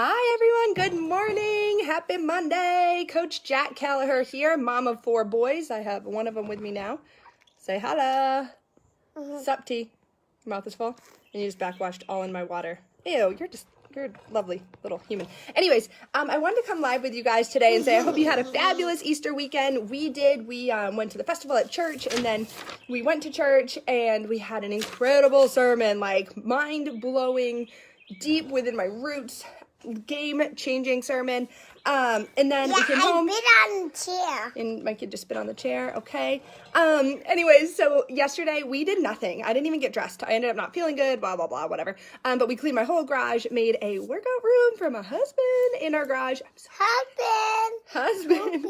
Hi everyone, good morning, happy Monday. Coach Jack Callagher here, mom of 4 boys. I have one of them with me now. Say hello. Sup, T? Your mouth is full? And you just backwashed all in my water. Ew, you're a lovely little human. Anyways, I wanted to come live with you guys today and say I hope you had a fabulous Easter weekend. We did. We went to the festival at church, and then we went to church and we had an incredible sermon, like mind-blowing, deep within my roots, game-changing sermon. And then we came home. I bit on the chair. And my kid just spit on the chair. Okay. Anyways, so yesterday we did nothing. I didn't even get dressed. I ended up not feeling good, blah, blah, blah, whatever. But we cleaned my whole garage, made a workout room for my husband in our garage. Husband.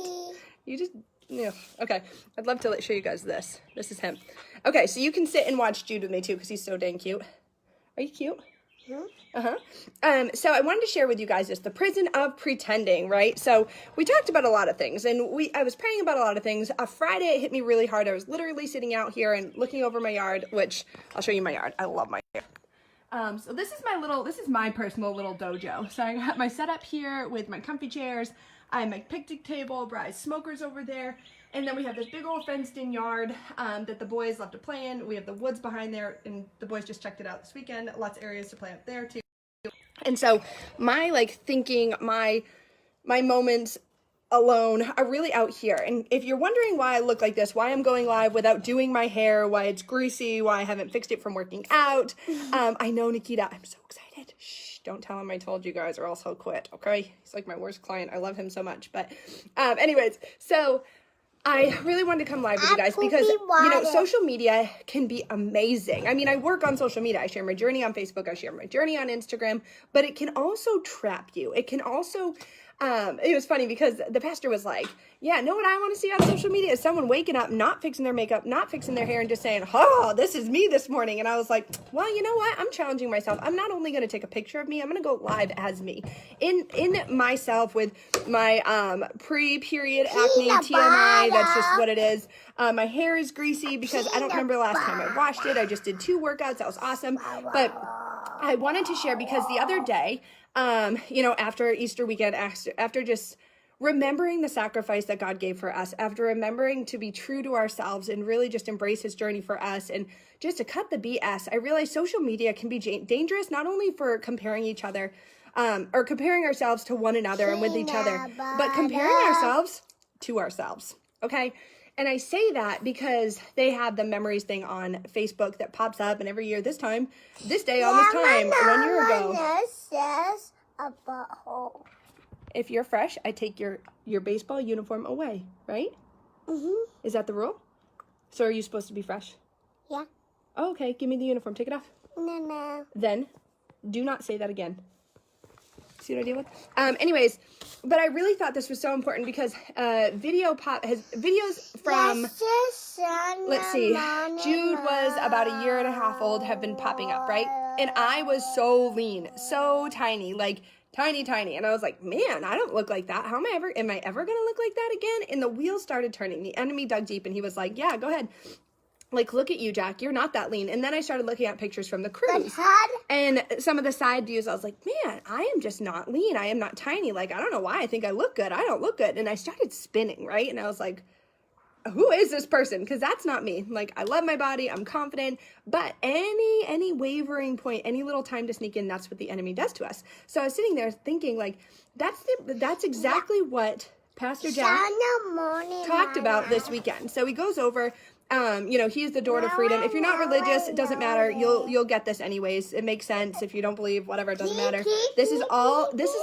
You just, yeah. Okay. I'd love to show you guys this. This is him. Okay. So you can sit and watch Jude with me too, because he's so dang cute. Are you cute? So I wanted to share with you guys the prison of pretending, right? So we talked about a lot of things, and I was praying about a lot of things. Friday, it hit me really hard. I was literally sitting out here and looking over my yard, which I'll show you my yard. I love my yard. So this is my personal little dojo. So I got my setup here with my comfy chairs. I have my picnic table, Bry's smokers over there. And then we have this big old fenced-in yard that the boys love to play in. We have the woods behind there, and the boys just checked it out this weekend. Lots of areas to play up there, too. And so my, thinking, my moments alone are really out here. And if you're wondering why I look like this, why I'm going live without doing my hair, why it's greasy, why I haven't fixed it from working out, I know, Nikita, I'm so excited. Shh, don't tell him I told you guys or else he'll quit, okay? He's like my worst client. I love him so much. But anyways, so I really wanted to come live with you guys because, social media can be amazing. I mean, I work on social media. I share my journey on Facebook. I share my journey on Instagram. But it can also trap you. It can also, it was funny because the pastor was like, yeah, know what I want to see on social media is someone waking up, not fixing their makeup, not fixing their hair, and just saying, oh, this is me this morning. And I was like, well, you know what? I'm challenging myself. I'm not only going to take a picture of me, I'm going to go live as me. In myself with my pre-period acne, TMI, that's just what it is. My hair is greasy because I don't remember the last time I washed it. I just did 2 workouts. That was awesome. But I wanted to share because the other day, after Easter weekend, after just remembering the sacrifice that God gave for us, after remembering to be true to ourselves and really just embrace his journey for us and just to cut the BS, I realized social media can be dangerous, not only for comparing each other or comparing ourselves to one another and with each other, but comparing ourselves to ourselves. Okay. And I say that because they have the memories thing on Facebook that pops up, and every year this day on this time, 1 year ago. Says a butthole. If you're fresh, I take your baseball uniform away, right? Is that the rule? So are you supposed to be fresh? Yeah. Oh, okay, give me the uniform. Take it off. No. Then, do not say that again. See what I deal with? Anyways, but I really thought this was so important because videos from, let's see, Jude was about 1.5 years old, have been popping up, right? And I was so lean, so tiny, like tiny. And I was like, man, I don't look like that. Am I ever going to look like that again? And the wheels started turning. The enemy dug deep and he was like, yeah, go ahead. Like, look at you, Jack. You're not that lean. And then I started looking at pictures from the cruise. And some of the side views, I was like, man, I am just not lean. I am not tiny. Like, I don't know why I think I look good. I don't look good. And I started spinning, right? And I was like, who is this person? Because that's not me. Like, I love my body. I'm confident. But any wavering point, any little time to sneak in, that's what the enemy does to us. So I was sitting there thinking, like, that's exactly what Pastor Jack talked about this weekend. So he goes over. He is the door to freedom. If you're not religious, it doesn't matter. You'll get this anyways. It makes sense. If you don't believe, whatever, it doesn't matter. This is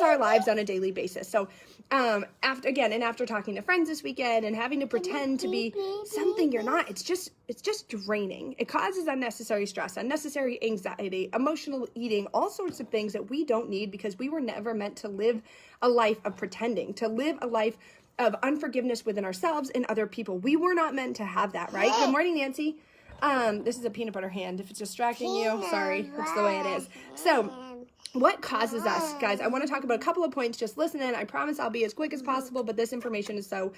our lives on a daily basis. So, after talking to friends this weekend and having to pretend to be something you're not, it's just draining. It causes unnecessary stress, unnecessary anxiety, emotional eating, all sorts of things that we don't need because we were never meant to live a life of pretending, to live a life of unforgiveness within ourselves and other people. We were not meant to have that, right? Good morning, Nancy. This is a peanut butter hand. If it's distracting you, sorry. That's the way it is. So, what causes us, guys? I want to talk about a couple of points. Just listen in. I promise I'll be as quick as possible, but this information is so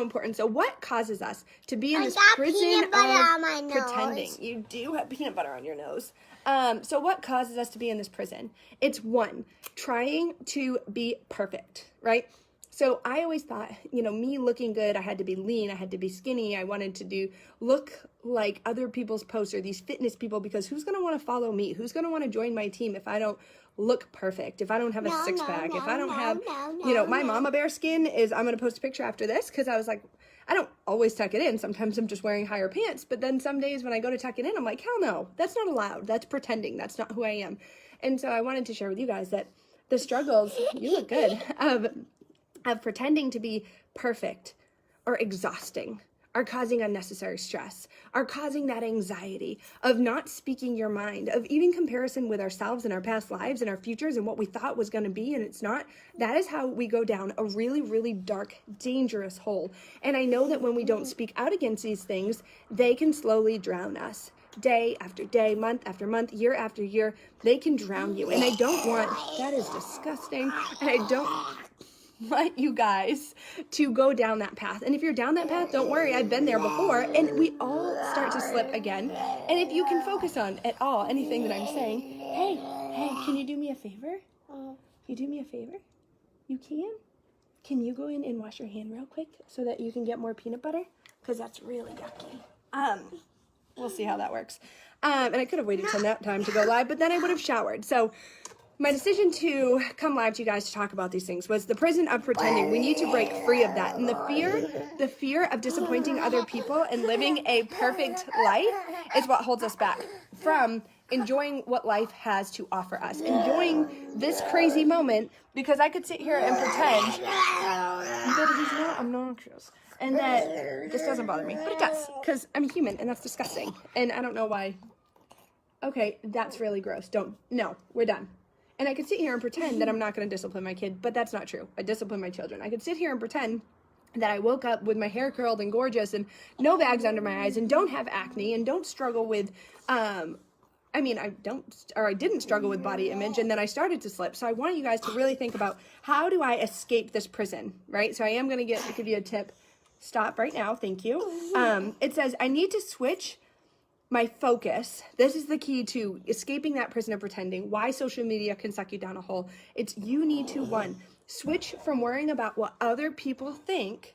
important. So, what causes us to be in this prison of pretending? You do have peanut butter on your nose. So what causes us to be in this prison? It's one, trying to be perfect, right? So I always thought, me looking good, I had to be lean, I had to be skinny, I wanted to look like other people's posts or these fitness people, because who's going to want to follow me? Who's going to want to join my team if I don't look perfect, if I don't have a six-pack, if I don't have, my mama bear skin is, I'm going to post a picture after this, because I was like, I don't always tuck it in. Sometimes I'm just wearing higher pants, but then some days when I go to tuck it in, I'm like, hell no, that's not allowed. That's pretending. That's not who I am. And so I wanted to share with you guys that the struggles, you look good, of pretending to be perfect or exhausting, are causing unnecessary stress, are causing that anxiety of not speaking your mind, of even comparison with ourselves and our past lives and our futures and what we thought was going to be, and it's not. That is how we go down a really, really dark, dangerous hole. And I know that when we don't speak out against these things, they can slowly drown us. Day after day, month after month, year after year, they can drown you. And I don't want, that is disgusting, and I don't want you guys to go down that path. And if you're down that path, don't worry, I've been there before, and we all start to slip again. And if you can focus on at all anything that I'm saying, hey, can you do me a favor? You do me a favor? You can? Can you go in and wash your hand real quick so that you can get more peanut butter? Because that's really yucky. We'll see how that works. And I could have waited till nap time to go live, but then I would have showered. So my decision to come live to you guys to talk about these things was the prison of pretending. We need to break free of that. And the fear of disappointing other people and living a perfect life is what holds us back from enjoying what life has to offer us. Enjoying this crazy moment, because I could sit here and pretend that he's not obnoxious and that this doesn't bother me. But it does, because I'm human, and that's disgusting. And I don't know why. Okay, that's really gross. No, we're done. And I could sit here and pretend that I'm not going to discipline my kid, but that's not true. I discipline my children. I could sit here and pretend that I woke up with my hair curled and gorgeous and no bags under my eyes and don't have acne and don't struggle with, I didn't struggle with body image, and then I started to slip. So I want you guys to really think about, how do I escape this prison, right? So I am going to give you a tip. Stop right now. Thank you. It says, I need to switch my focus. This is the key to escaping that prison of pretending. Why social media can suck you down a hole. It's you need to, one, switch from worrying about what other people think.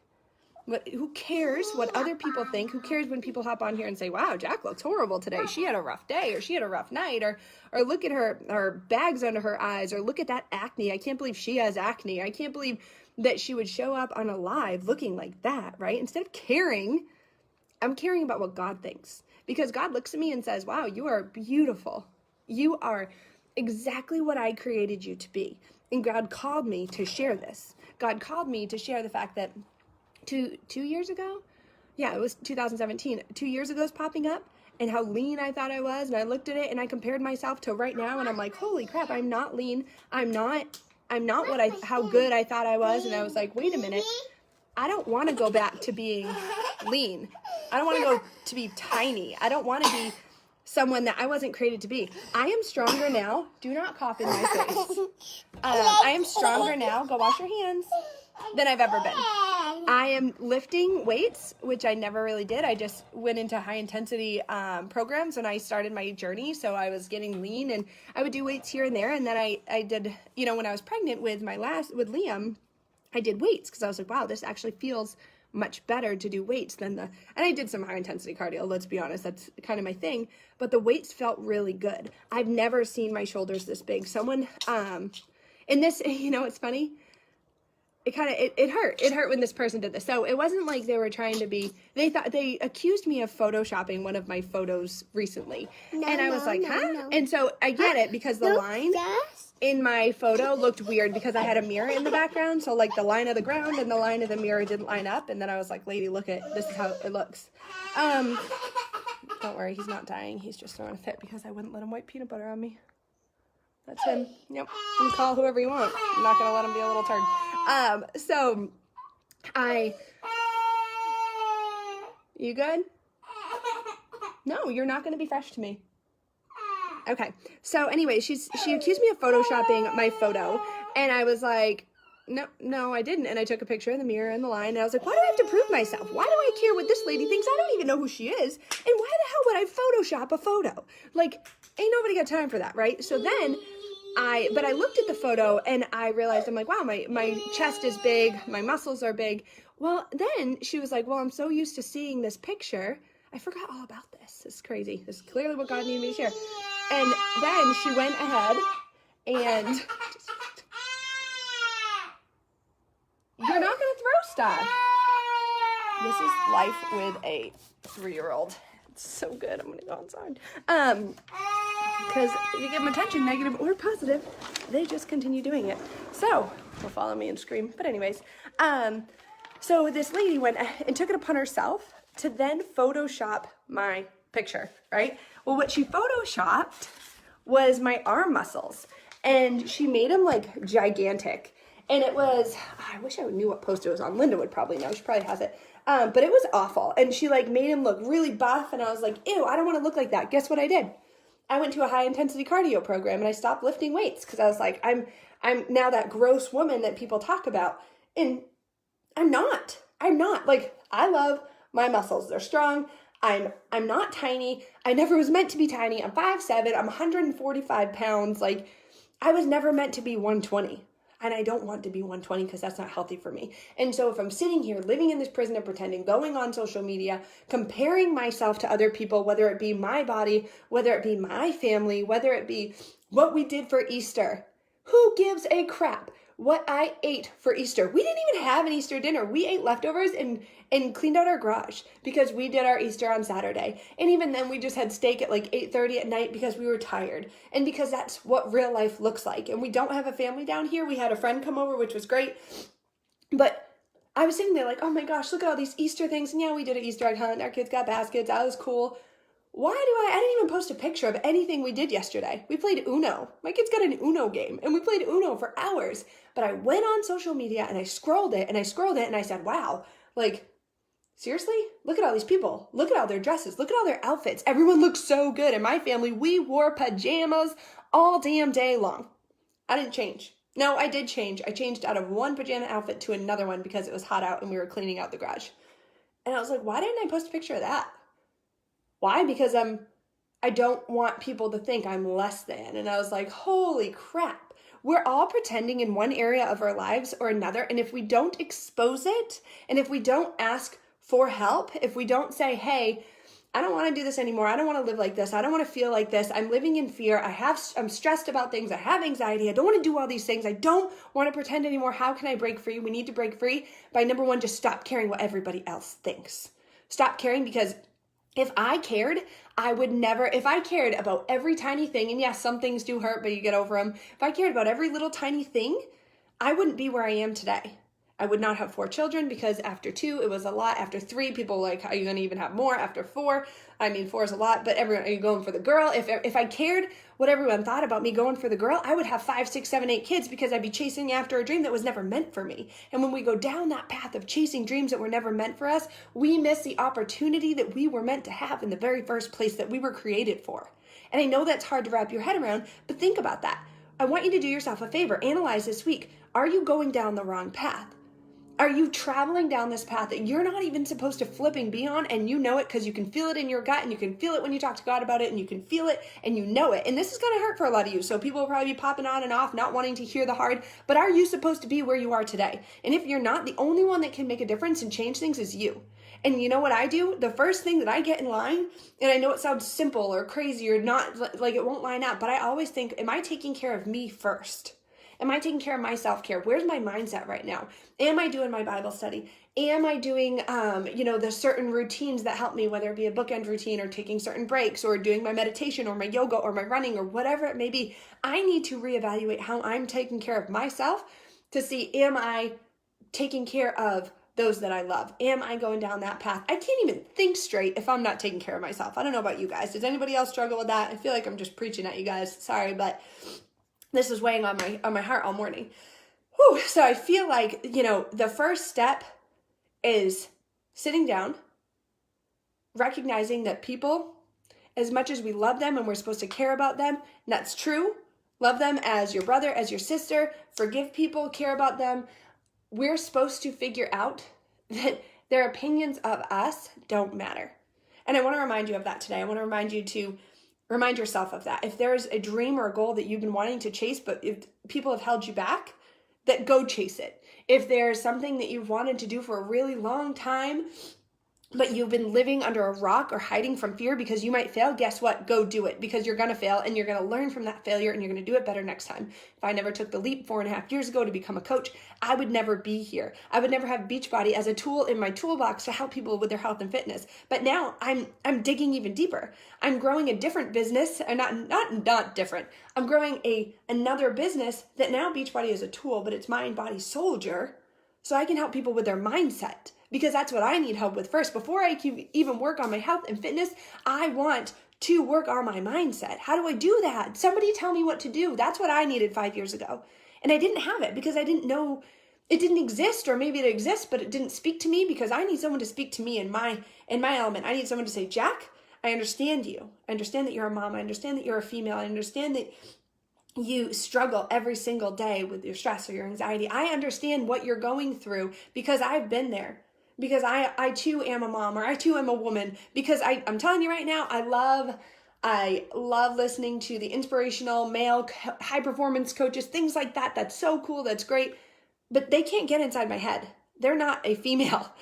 Who cares what other people think? Who cares when people hop on here and say, wow, Jack looks horrible today. She had a rough day, or she had a rough night, or look at her bags under her eyes, or look at that acne. I can't believe she has acne. I can't believe that she would show up on a live looking like that, right? Instead of caring, I'm caring about what God thinks. Because God looks at me and says, wow, you are beautiful. You are exactly what I created you to be. And God called me to share this. God called me to share the fact that two years ago? Yeah, it was 2017. 2 years ago is popping up, and how lean I thought I was. And I looked at it and I compared myself to right now, and I'm like, holy crap, I'm not lean. I'm not how good I thought I was. And I was like, wait a minute. I don't want to go back to being lean. I don't want to go to be tiny. I don't want to be someone that I wasn't created to be. I am stronger now. Do not cough in my face. I am stronger now. Go wash your hands. Than I've ever been. I am lifting weights, which I never really did. I just went into high intensity programs when I started my journey. So I was getting lean, and I would do weights here and there. And then I did, when I was pregnant with Liam, I did weights because I was like, wow, this actually feels much better to do weights than and I did some high intensity cardio, let's be honest, that's kind of my thing, but the weights felt really good. I've never seen my shoulders this big. Someone, in this, it's funny, it hurt when this person did this. So it wasn't like they were trying to be, they accused me of photoshopping one of my photos recently. And I was like, huh? No. And so I get it, because the line in my photo looked weird because I had a mirror in the background. So like the line of the ground and the line of the mirror didn't line up. And then I was like, lady, this is how it looks. Don't worry, he's not dying. He's just throwing a fit because I wouldn't let him wipe peanut butter on me. That's him. Yep. You can call whoever you want. I'm not going to let him be a little turd. You good? No, you're not going to be fresh to me. Okay. So anyway, she accused me of photoshopping my photo, and I was like, no, I didn't. And I took a picture in the mirror and the line, and I was like, why do I have to prove myself? Why do I care what this lady thinks? I don't even know who she is. And why the hell would I Photoshop a photo? Like, ain't nobody got time for that, right? So then but I looked at the photo and I realized, I'm like, wow, my chest is big, my muscles are big. Well, then she was like, well, I'm so used to seeing this picture, I forgot all about this. This is crazy. This is clearly what God needed me to share. And then she went ahead and you're not gonna throw stuff. This is life with a 3-year-old. It's so good. I'm gonna go outside. Because if you give them attention, negative or positive, they just continue doing it. So, they'll follow me and scream. But anyways, so this lady went and took it upon herself to then Photoshop my picture, right? Well, what she Photoshopped was my arm muscles. And she made them like gigantic. And it was, I wish I knew what post it was on. Linda would probably know. She probably has it. But it was awful. And she like made him look really buff. And I was like, ew, I don't want to look like that. Guess what I did? I went to a high intensity cardio program and I stopped lifting weights because I was like, I'm now that gross woman that people talk about. And I'm not. Like, I love my muscles. They're strong. I'm not tiny. I never was meant to be tiny. I'm 5'7". I'm 145 pounds. Like, I was never meant to be 120. And I don't want to be 120 because that's not healthy for me. And so if I'm sitting here living in this prison of pretending, going on social media, comparing myself to other people, whether it be my body, whether it be my family, whether it be what we did for Easter, who gives a crap what I ate for Easter? We didn't even have an Easter dinner. We ate leftovers and cleaned out our garage because we did our Easter on Saturday. And even then we just had steak at like 8:30 at night because we were tired. And because that's what real life looks like. And we don't have a family down here. We had a friend come over, which was great. But I was sitting there like, oh my gosh, look at all these Easter things. And yeah, we did an Easter egg hunt. Our kids got baskets. That was cool. Why I didn't even post a picture of anything we did yesterday. We played Uno. My kids got an Uno game and we played Uno for hours. But I went on social media and I scrolled it and I said, wow, like, seriously? Look at all these people. Look at all their dresses. Look at all their outfits. Everyone looks so good. In my family, we wore pajamas all damn day long. I didn't change. No, I did change. I changed out of one pajama outfit to another one because it was hot out and we were cleaning out the garage. And I was like, why didn't I post a picture of that? Why? Because I don't want people to think I'm less than. And I was like, holy crap. We're all pretending in one area of our lives or another. And if we don't expose it, and if we don't ask for help, if we don't say, hey, I don't want to do this anymore. I don't want to live like this. I don't want to feel like this. I'm living in fear. I'm stressed about things. I have anxiety. I don't want to do all these things. I don't want to pretend anymore. How can I break free? We need to break free by, number one, just stop caring what everybody else thinks. Stop caring, because if I cared, I would never, if I cared about every tiny thing, and yes, some things do hurt, but you get over them. If I cared about every little tiny thing, I wouldn't be where I am today. I would not have 4 children because after 2, it was a lot. After 3, people were like, are you going to even have more? After 4, I mean, 4 is a lot, but everyone, are you going for the girl? If I cared what everyone thought about me going for the girl, I would have 5, 6, 7, 8 kids because I'd be chasing after a dream that was never meant for me. And when we go down that path of chasing dreams that were never meant for us, we miss the opportunity that we were meant to have in the very first place that we were created for. And I know that's hard to wrap your head around, but think about that. I want you to do yourself a favor. Analyze this week. Are you going down the wrong path? Are you traveling down this path that you're not even supposed to flipping be on, and you know it because you can feel it in your gut, and you can feel it when you talk to God about it, and you can feel it and you know it. And this is going to hurt for a lot of you. So people will probably be popping on and off, not wanting to hear the hard, but are you supposed to be where you are today? And if you're not, the only one that can make a difference and change things is you. And you know what I do? The first thing that I get in line, and I know it sounds simple or crazy or not, like it won't line up, but I always think, am I taking care of me first? Am I taking care of my self-care? Where's my mindset right now? Am I doing my Bible study? Am I doing, the certain routines that help me, whether it be a bookend routine or taking certain breaks or doing my meditation or my yoga or my running or whatever it may be? I need to reevaluate how I'm taking care of myself to see, am I taking care of those that I love? Am I going down that path? I can't even think straight if I'm not taking care of myself. I don't know about you guys. Does anybody else struggle with that? I feel like I'm just preaching at you guys. Sorry, but this is weighing on my heart all morning. Whew. So I feel like, the first step is sitting down, recognizing that people, as much as we love them and we're supposed to care about them, and that's true, love them as your brother, as your sister, forgive people, care about them, we're supposed to figure out that their opinions of us don't matter. And I want to remind you of that today. I want to remind you to remind yourself of that. If there's a dream or a goal that you've been wanting to chase, but if people have held you back, that go chase it. If there's something that you've wanted to do for a really long time, but you've been living under a rock or hiding from fear because you might fail, guess what? Go do it, because you're going to fail and you're going to learn from that failure and you're going to do it better next time. If I never took the leap 4.5 years ago to become a coach, I would never be here. I would never have Beachbody as a tool in my toolbox to help people with their health and fitness. But now I'm digging even deeper. I'm growing a different business, or not different. I'm growing another business that now Beachbody is a tool, but it's Mind Body Soldier, so I can help people with their mindset. Because that's what I need help with first. Before I can even work on my health and fitness, I want to work on my mindset. How do I do that? Somebody tell me what to do. That's what I needed 5 years ago. And I didn't have it because I didn't know it didn't exist, or maybe it exists, but it didn't speak to me, because I need someone to speak to me in my element. I need someone to say, Jack, I understand you. I understand that you're a mom. I understand that you're a female. I understand that you struggle every single day with your stress or your anxiety. I understand what you're going through because I've been there. Because I too am a mom, or I too am a woman. Because I'm telling you right now, I love listening to the inspirational male high performance coaches, things like that. That's so cool. That's great. But they can't get inside my head. They're not a female.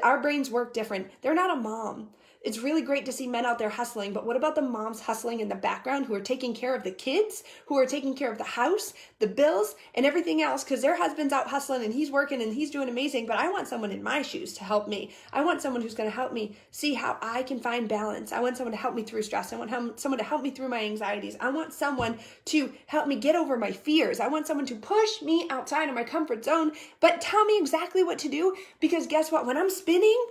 Our brains work different. They're not a mom. It's really great to see men out there hustling, but what about the moms hustling in the background who are taking care of the kids, who are taking care of the house, the bills, and everything else, because their husband's out hustling and he's working and he's doing amazing, but I want someone in my shoes to help me. I want someone who's going to help me see how I can find balance. I want someone to help me through stress. I want someone to help me through my anxieties. I want someone to help me get over my fears. I want someone to push me outside of my comfort zone, but tell me exactly what to do, because guess what? When I'm spinning,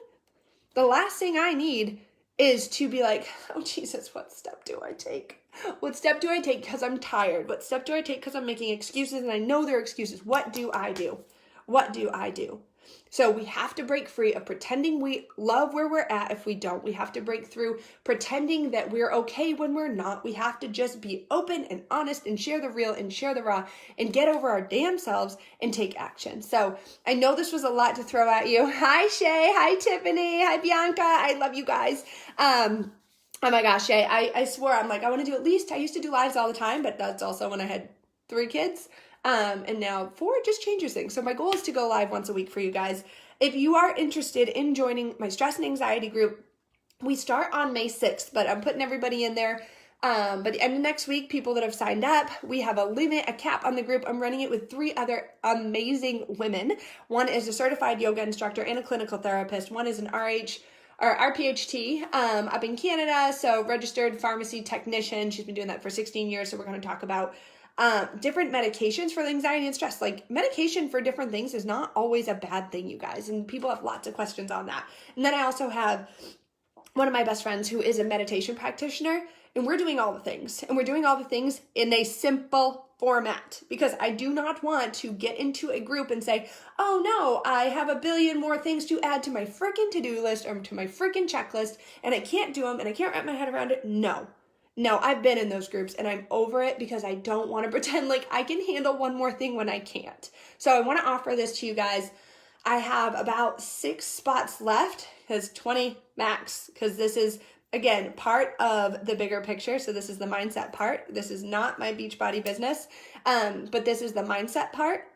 the last thing I need is to be like, oh, Jesus, what step do I take? What step do I take because I'm tired? What step do I take because I'm making excuses and I know they're excuses? What do I do? What do I do? So we have to break free of pretending we love where we're at if we don't. We have to break through pretending that we're okay when we're not. We have to just be open and honest and share the real and share the raw and get over our damn selves and take action. So I know this was a lot to throw at you. Hi, Shay. Hi, Tiffany. Hi, Bianca. I love you guys. Oh my gosh, Shay, I swore, I'm like, I want to do at least, I used to do lives all the time, but that's also when I had 3 kids. And now 4 just changes things. So my goal is to go live once a week for you guys. If you are interested in joining my stress and anxiety group, we start on May 6th, but I'm putting everybody in there. But the end of next week, people that have signed up, we have a limit, a cap on the group. I'm running it with 3 other amazing women. One is a certified yoga instructor and a clinical therapist. One is an RPHT up in Canada, so registered pharmacy technician. She's been doing that for 16 years, so we're going to talk about different medications for anxiety and stress. Like, medication for different things is not always a bad thing, you guys, and people have lots of questions on that. And then I also have one of my best friends who is a meditation practitioner, and we're doing all the things, and we're doing all the things in a simple format, because I do not want to get into a group and say, oh no, I have a billion more things to add to my freaking to-do list or to my freaking checklist, and I can't do them, and I can't wrap my head around it. No, I've been in those groups and I'm over it, because I don't want to pretend like I can handle one more thing when I can't. So I want to offer this to you guys. I have about 6 spots left, because 20 max, because this is, again, part of the bigger picture. So this is the mindset part. This is not my Beachbody business, but this is the mindset part.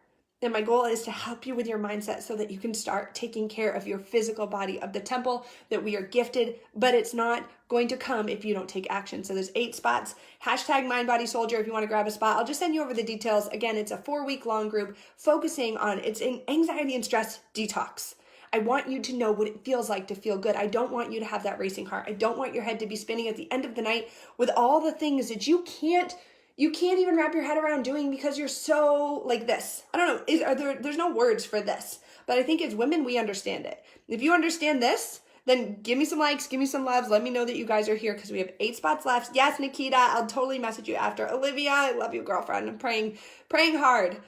And my goal is to help you with your mindset so that you can start taking care of your physical body, of the temple that we are gifted, but it's not going to come if you don't take action. So there's 8 spots. Hashtag MindBodySoldier if you want to grab a spot. I'll just send you over the details. Again, it's a 4-week long group focusing on it's an anxiety and stress detox. I want you to know what it feels like to feel good. I don't want you to have that racing heart. I don't want your head to be spinning at the end of the night with all the things that you can't even wrap your head around doing because you're so like this. I don't know. There's no words for this, but I think as women, we understand it. If you understand this, then give me some likes, give me some loves. Let me know that you guys are here, because we have 8 spots left. Yes, Nikita, I'll totally message you after. Olivia, I love you, girlfriend. I'm praying hard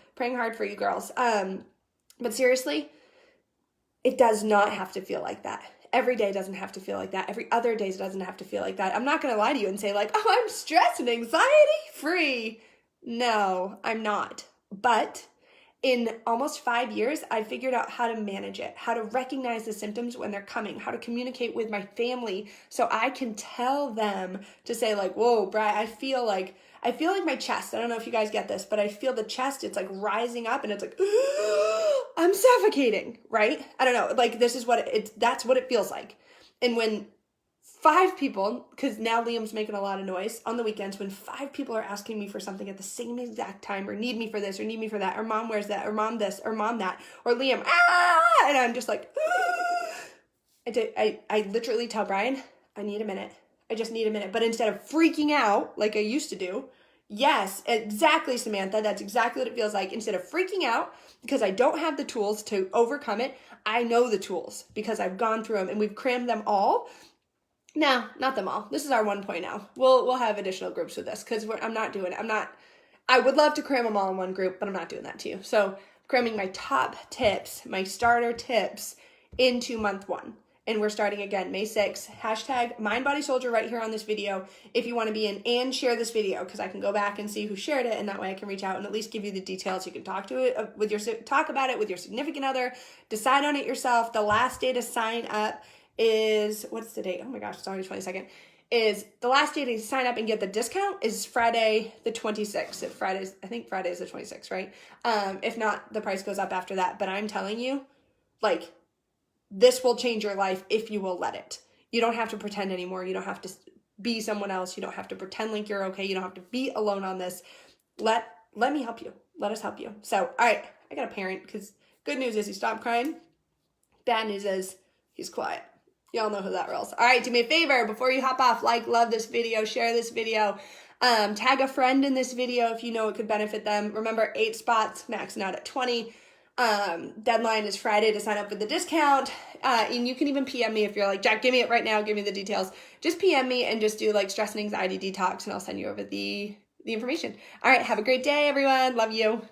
for you girls. But seriously, it does not have to feel like that. Every day doesn't have to feel like that. Every other day doesn't have to feel like that. I'm not going to lie to you and say like, oh, I'm stress and anxiety free. No, I'm not. But in almost 5 years, I figured out how to manage it, how to recognize the symptoms when they're coming, how to communicate with my family so I can tell them to say like, whoa, Bri, I feel like my chest. I don't know if you guys get this, but I feel the chest, it's like rising up and it's like, I'm suffocating, right? I don't know. Like this is that's what it feels like. And when 5 people, because now Liam's making a lot of noise on the weekends, when 5 people are asking me for something at the same exact time, or need me for this, or need me for that, or mom wears that, or mom this, or mom that, or Liam, and I'm just like, I literally tell Brian, I need a minute. I just need a minute. But instead of freaking out like I used to do, yes, exactly, Samantha, that's exactly what it feels like. Instead of freaking out because I don't have the tools to overcome it, I know the tools because I've gone through them and we've crammed them all. No, not them all. This is our 1.0. We'll have additional groups with this because I'm not doing it. I would love to cram them all in one group, but I'm not doing that to you. So cramming my top tips, my starter tips into month 1. And we're starting again, May 6th. Hashtag MindBodySoldier right here on this video if you want to be in, and share this video because I can go back and see who shared it, and that way I can reach out and at least give you the details. You can talk about it with your significant other, decide on it yourself. The last day to sign up is, what's the date? Oh my gosh, it's already 22nd. Is the last day to sign up and get the discount is Friday the 26th. I think Friday is the 26th, right? If not, the price goes up after that. But I'm telling you, like, this will change your life if you will let it. You don't have to pretend anymore. You don't have to be someone else. You don't have to pretend like you're okay. You don't have to be alone on this. Let me help you. Let us help you. So, all right, I got a parent because good news is he stopped crying. Bad news is he's quiet. Y'all know who that rolls. All right, do me a favor before you hop off, love this video, share this video, tag a friend in this video if you know it could benefit them. Remember, 8 spots, maxing out at 20. Deadline is Friday to sign up for the discount. And you can even PM me if you're like, Jack, give me it right now. Give me the details. Just PM me and just do like stress and anxiety detox and I'll send you over the information. All right. Have a great day, everyone. Love you.